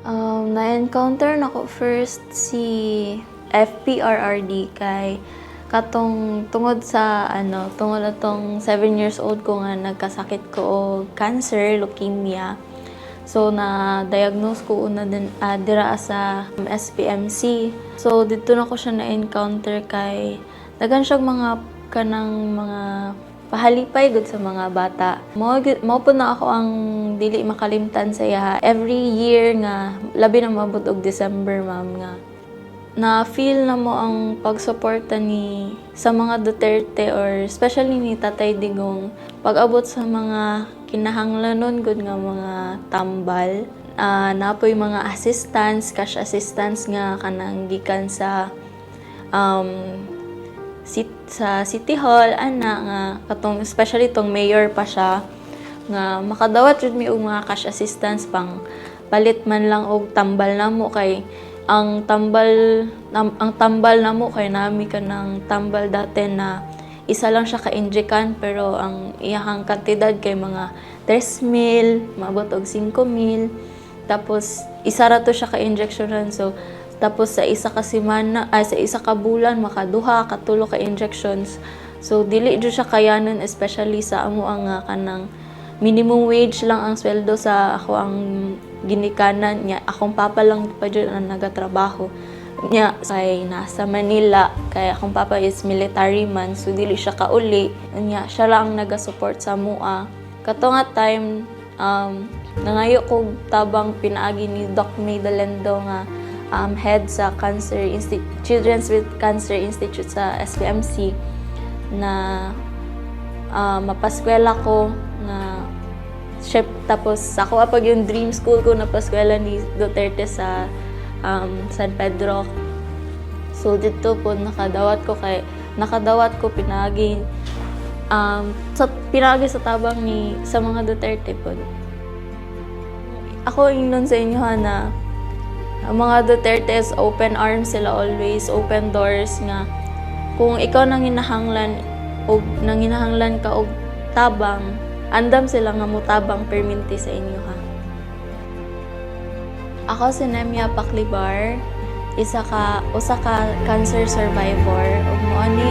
Na-encounter nako first si FPRRD kay katong tungod sa tungod atong 7 years old ko nga nagkasakit ko og cancer, leukemia. So na-diagnose ko una din dira sa SPMC. So dito na ko siya na-encounter kay daghan siyang mga kanang mga pahalipay gud sa mga bata. Mao po na ako ang dili makalimtan sa iya. Every year nga labi na mabot og December, ma'am, nga na-feel na mo ang pagsuporta ni sa mga Duterte or especially ni Tatay Digong pag-abot sa mga kinahanglanon gud nga mga tambal. Napoy mga assistance, cash assistance nga kanang gikan sa sa City Hall nga katong especially tong mayor pa siya nga makadawat jud mi og mga cash assistance pang palit man lang og tambal namo kay ang tambal namo kay nami kanang tambal dati na isa lang siya ka-injekan pero ang iyang kantidad kay mga 3,000, maabot og 5,000. Tapos isa ra to siya ka-injectionan, so tapos sa isa ka semana sa isa ka bulan makaduha katulo ka injections. So dili jud siya kayanon especially sa amo ang kanang minimum wage lang ang sweldo sa ako ang ginikanan niya. Akong papa lang pa jud ang nagatrabaho niya kay nasa Manila kay akong papa is military man, so dili siya kauli niya. Siya lang ang naga-support sa mua. Kato nga time nangayo ko tabang pinaagi ni Doc May Dalendo nga head sa Children's with Cancer Institute sa SPMC na mapaskwela ko na chef. Tapos ako apag yung dream school ko na paskwela ni Duterte sa San Pedro. So dito po nakadawat ko pinagi sa tabang ni sa mga Duterte po. Ako ingnon sa inyo na ang mga Duterte is open arms sila, always open doors nga kung ikaw nanginahanglan ka og tabang, andam sila nga mutabang perminti sa inyo ha. Ako si Nemia Paclibar, usa ka cancer survivor ug mo ani